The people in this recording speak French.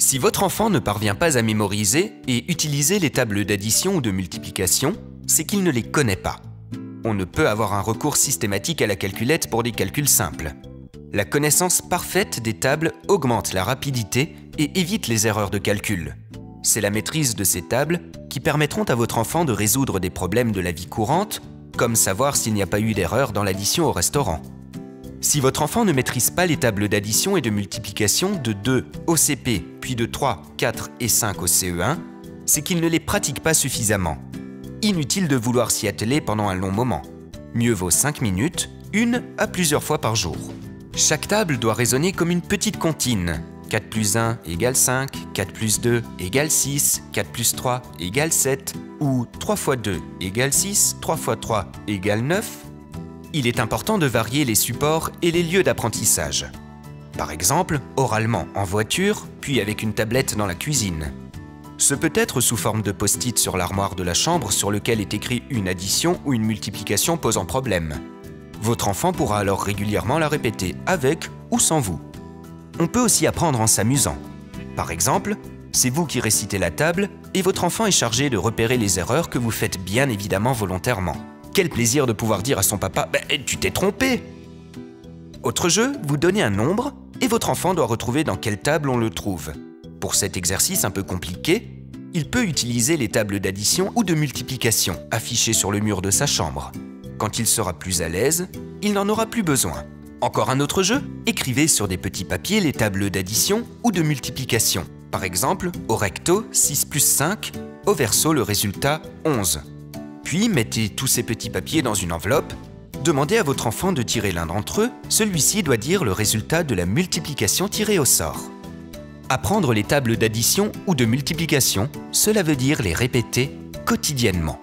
Si votre enfant ne parvient pas à mémoriser et utiliser les tables d'addition ou de multiplication, c'est qu'il ne les connaît pas. On ne peut avoir un recours systématique à la calculette pour des calculs simples. La connaissance parfaite des tables augmente la rapidité et évite les erreurs de calcul. C'est la maîtrise de ces tables qui permettront à votre enfant de résoudre des problèmes de la vie courante, comme savoir s'il n'y a pas eu d'erreur dans l'addition au restaurant. Si votre enfant ne maîtrise pas les tables d'addition et de multiplication de 2 au CP, puis de 3, 4 et 5 au CE1, c'est qu'il ne les pratique pas suffisamment. Inutile de vouloir s'y atteler pendant un long moment. Mieux vaut 5 minutes, une à plusieurs fois par jour. Chaque table doit raisonner comme une petite comptine. 4 plus 1 égale 5, 4 plus 2 égale 6, 4 plus 3 égale 7, ou 3 fois 2 égale 6, 3 fois 3 égale 9. Il est important de varier les supports et les lieux d'apprentissage. Par exemple, oralement en voiture, puis avec une tablette dans la cuisine. Ce peut être sous forme de post-it sur l'armoire de la chambre sur lequel est écrit une addition ou une multiplication posant problème. Votre enfant pourra alors régulièrement la répéter avec ou sans vous. On peut aussi apprendre en s'amusant. Par exemple, c'est vous qui récitez la table et votre enfant est chargé de repérer les erreurs que vous faites bien évidemment volontairement. Quel plaisir de pouvoir dire à son papa « Tu t'es trompé !» Autre jeu, vous donnez un nombre et votre enfant doit retrouver dans quelle table on le trouve. Pour cet exercice un peu compliqué, il peut utiliser les tables d'addition ou de multiplication affichées sur le mur de sa chambre. Quand il sera plus à l'aise, il n'en aura plus besoin. Encore un autre jeu, écrivez sur des petits papiers les tables d'addition ou de multiplication. Par exemple, au recto 6 plus 5, au verso le résultat 11. Puis mettez tous ces petits papiers dans une enveloppe, demandez à votre enfant de tirer l'un d'entre eux, celui-ci doit dire le résultat de la multiplication tirée au sort. Apprendre les tables d'addition ou de multiplication, cela veut dire les répéter quotidiennement.